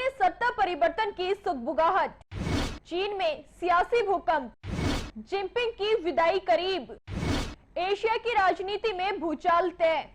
में सत्ता परिवर्तन की सुगबुगाहट, चीन में सियासी भूकंप, जिनपिंग की विदाई करीब, एशिया की राजनीति में भूचाल तय,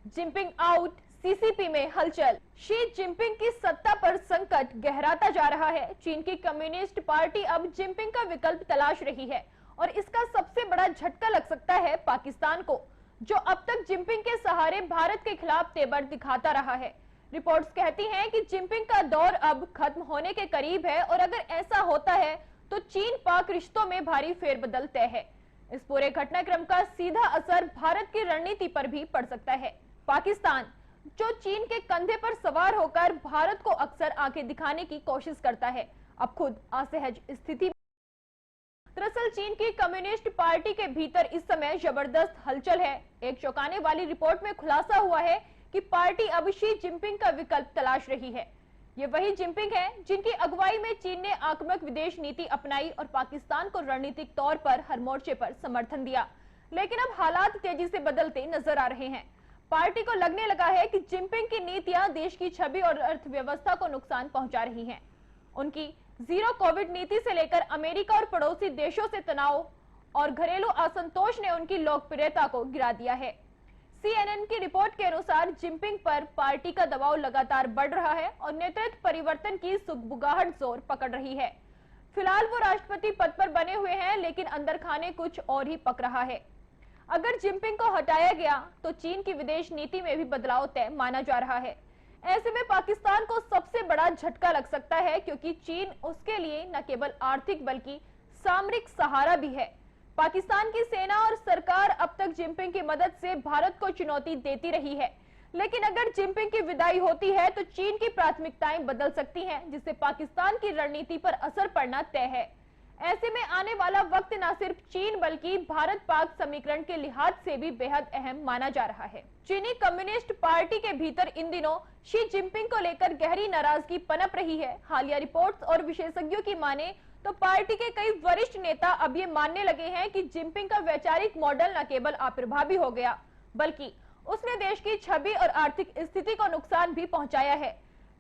जिनपिंग आउट, सीसीपी में हलचल। शी जिनपिंग की सत्ता पर संकट गहराता जा रहा है। चीन की कम्युनिस्ट पार्टी अब जिनपिंग का विकल्प तलाश रही है और इसका सबसे बड़ा झटका लग सकता है पाकिस्तान को, जो अब तक जिनपिंग के सहारे भारत के खिलाफ तेवर दिखाता रहा है। रिपोर्ट्स कहती हैं कि जिनपिंग का दौर अब खत्म होने के करीब है और अगर ऐसा होता है तो चीन पाक रिश्तों में भारी फेरबदल तय है। इस पूरे घटनाक्रम का सीधा असर भारत की रणनीति पर भी पड़ सकता है। पाकिस्तान, जो चीन के कंधे पर सवार होकर भारत को अक्सर आंखें दिखाने की कोशिश करता है, अब खुद असहज स्थिति में। दरअसल चीन की कम्युनिस्ट पार्टी के भीतर इस समय जबरदस्त हलचल है। एक चौंकाने वाली रिपोर्ट में खुलासा हुआ है कि पार्टी अब शी जिनपिंग का विकल्प तलाश रही है। ये वही जिनपिंग है जिनकी अगुवाई में चीन ने आक्रामक विदेश नीति अपनाई और पाकिस्तान को रणनीतिक तौर पर हर मोर्चे पर समर्थन दिया। लेकिन अब हालात तेजी से बदलते नजर आ रहे हैं। पार्टी को लगने लगा है कि जिनपिंग की नीतियां देश की छवि और अर्थव्यवस्था को नुकसान पहुंचा रही हैं। उनकी जीरो कोविड नीति से लेकर अमेरिका और पड़ोसी देशों से तनाव और घरेलू असंतोष ने उनकी लोकप्रियता को गिरा दिया है। CNN की रिपोर्ट के अनुसार जिनपिंग पर पार्टी का दबाव लगातार बढ़ रहा है और नेतृत्व परिवर्तन की सुगबुगाहट जोर पकड़ रही है। फिलहाल वो राष्ट्रपति पद पर बने हुए हैं, लेकिन अंदर खाने कुछ और ही पक रहा है। अगर जिनपिंग को हटाया गया तो चीन की विदेश नीति में भी बदलाव तय माना जा रहा है। ऐसे में पाकिस्तान को सबसे बड़ा झटका लग सकता है, क्योंकि चीन उसके लिए न केवल आर्थिक बल्कि सामरिक सहारा भी है। पाकिस्तान की सेना और सरकार अब तक जिनपिंग की मदद से भारत को चुनौती देती रही है, लेकिन अगर जिनपिंग की विदाई होती है तो चीन की प्राथमिकताएं बदल सकती हैं, जिससे पाकिस्तान की रणनीति पर असर पड़ना तय है। ऐसे में आने वाला वक्त न सिर्फ चीन बल्कि भारत पाक समीकरण के लिहाज से भी बेहद अहम माना जा रहा है। चीनी कम्युनिस्ट पार्टी के भीतर इन दिनों शी जिनपिंग को लेकर गहरी नाराजगी पनप रही है। हालिया रिपोर्ट्स और विशेषज्ञों की माने तो पार्टी के कई वरिष्ठ नेता अब ये मानने लगे हैं कि जिनपिंग का वैचारिक मॉडल न केवल अप्रभावी हो गया, बल्कि उसने देश की छवि और आर्थिक स्थिति को नुकसान भी पहुंचाया है।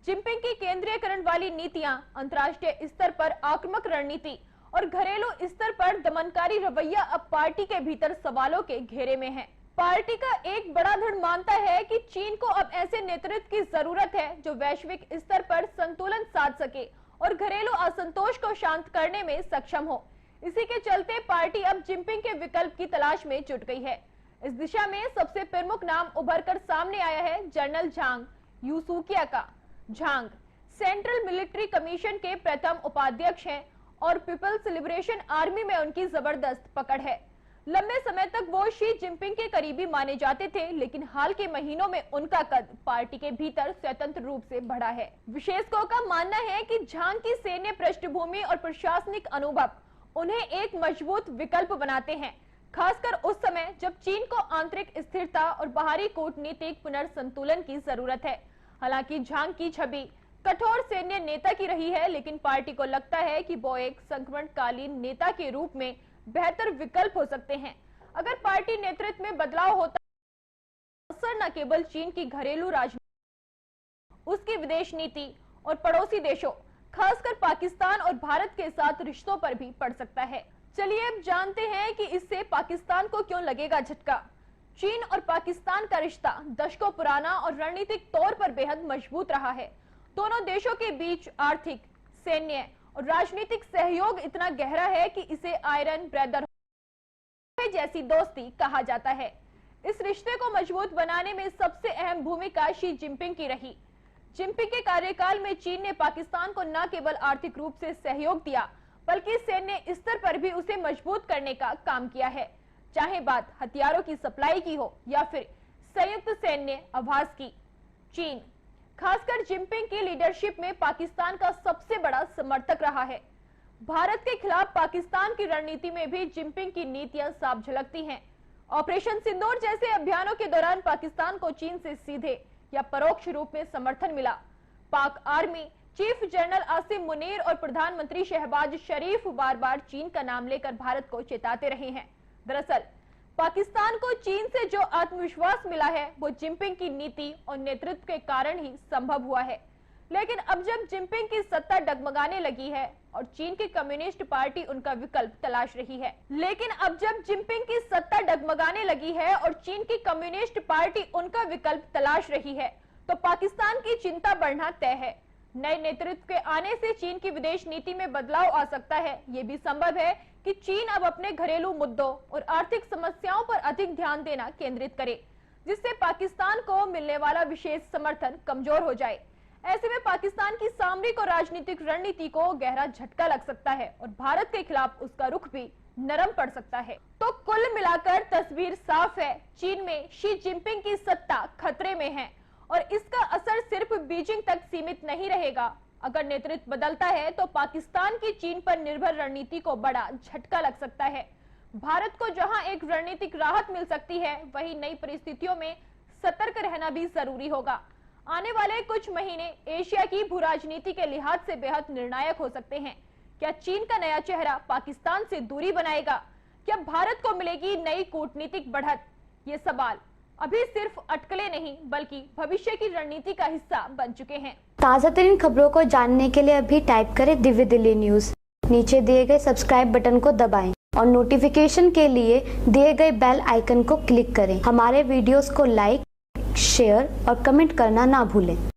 जिनपिंग की केंद्रीयकरण वाली नीतियां, अंतर्राष्ट्रीय स्तर पर आक्रामक रणनीति और घरेलू स्तर पर दमनकारी रवैया अब पार्टी के भीतर सवालों के घेरे में है। पार्टी का एक बड़ा धड़ मानता है कि चीन को अब ऐसे नेतृत्व की जरूरत है जो वैश्विक स्तर पर संतुलन साध सके और घरेलू असंतोष को शांत करने में सक्षम हो। इसी के चलते पार्टी अब जिनपिंग के विकल्प की तलाश में जुट गई है। इस दिशा में सबसे प्रमुख नाम उभरकर सामने आया है जनरल झांग यूसुकिया का। झांग सेंट्रल मिलिट्री कमीशन के प्रथम उपाध्यक्ष हैं और पीपल्स लिबरेशन आर्मी में उनकी जबरदस्त पकड़ है। लंबे समय तक वो शी जिनपिंग के करीबी माने जाते थे, लेकिन हाल के महीनों में उनका कद पार्टी के भीतर स्वतंत्र रूप से बढ़ा है। विशेषज्ञों का मानना है कि झांग की सैन्य पृष्ठभूमि और प्रशासनिक अनुभव उन्हें एक मजबूत विकल्प बनाते हैं, खासकर उस समय जब चीन को आंतरिक स्थिरता और बाहरी कूटनीतिक पुनर्संतुलन की जरूरत है। हालांकि झांग की छवि कठोर सैन्य नेता की रही है, लेकिन पार्टी को लगता है कि वो एक संक्रमणकालीन नेता के रूप में बेहतर विकल्प हो सकते हैं। अगर पार्टी नेतृत्व में बदलाव होता है, असर न केवल चीन की घरेलू राजनीति, उसकी विदेश नीति और पड़ोसी देशों, खासकर पाकिस्तान और भारत के साथ रिश्तों पर भी पड़ सकता है। चलिए अब जानते हैं कि इससे पाकिस्तान को क्यों लगेगा झटका। चीन और पाकिस्तान का रिश्ता दशकों पुराना और रणनीतिक तौर पर बेहद मजबूत रहा है। दोनों देशों के बीच आर्थिक, सैन्य और राजनीतिक सहयोग इतना गहरा है कि इसे आयरन ब्रदरहुड जैसी दोस्ती कहा जाता है। इस रिश्ते को मजबूत बनाने में सबसे अहम भूमिका शी जिनपिंग की रही। जिनपिंग के कार्यकाल में चीन ने पाकिस्तान को न केवल आर्थिक रूप से सहयोग दिया, बल्कि सैन्य स्तर पर भी उसे मजबूत करने का काम किया है। चाहे बात हथियारों की सप्लाई की हो या फिर संयुक्त सैन्य आवास की। चीन खासकर जिनपिंग की लीडरशिप में पाकिस्तान का सबसे बड़ा समर्थक रहा है। भारत के खिलाफ पाकिस्तान की रणनीति में भी जिनपिंग की नीतियां साफ झलकती हैं। ऑपरेशन सिंदूर जैसे अभियानों के दौरान पाकिस्तान को चीन से सीधे या परोक्ष रूप में समर्थन मिला। पाक army chief general Asim Munir और प्रधानमंत्री शहबाज शरीफ बार बार चीन का नाम लेकर भारत को चेताते रहे हैं। दरअसल पाकिस्तान को चीन से जो आत्मविश्वास मिला है वो जिनपिंग की नीति और नेतृत्व के कारण ही संभव हुआ है। लेकिन अब जब जिनपिंग की सत्ता डगमगाने लगी है और चीन की कम्युनिस्ट पार्टी उनका विकल्प तलाश रही है, तो पाकिस्तान की चिंता बढ़ना तय है। नए नेतृत्व के आने से चीन की विदेश नीति में बदलाव आ सकता है। ये भी संभव है कि चीन अब अपने घरेलू मुद्दों और आर्थिक समस्याओं पर अधिक ध्यान देना केंद्रित करे, जिससे पाकिस्तान को मिलने वाला विशेष समर्थन कमजोर हो जाए। ऐसे में पाकिस्तान की सामरिक और राजनीतिक रणनीति को गहरा झटका लग सकता है और भारत के खिलाफ उसका रुख भी नरम पड़ सकता है। तो कुल मिलाकर तस्वीर साफ है, चीन में शी जिनपिंग की सत्ता खतरे में है और इसका असर सिर्फ बीजिंग तक सीमित नहीं रहेगा। अगर नेतृत्व बदलता है तो पाकिस्तान की चीन पर निर्भर रणनीति को बड़ा झटका लग सकता है। भारत को जहां एक रणनीतिक राहत मिल सकती है, वहीं नई परिस्थितियों में सतर्क रहना भी जरूरी होगा। आने वाले कुछ महीने एशिया की भू राजनीति के लिहाज से बेहद निर्णायक हो सकते हैं। क्या चीन का नया चेहरा पाकिस्तान से दूरी बनाएगा? क्या भारत को मिलेगी नई कूटनीतिक बढ़त? ये सवाल अभी सिर्फ अटकलें नहीं बल्कि भविष्य की रणनीति का हिस्सा बन चुके हैं। ताज़ा तरीन खबरों को जानने के लिए अभी टाइप करें दिव्य दिल्ली न्यूज। नीचे दिए गए सब्सक्राइब बटन को दबाएं और नोटिफिकेशन के लिए दिए गए बेल आइकन को क्लिक करें। हमारे वीडियोस को लाइक, शेयर और कमेंट करना ना भूलें।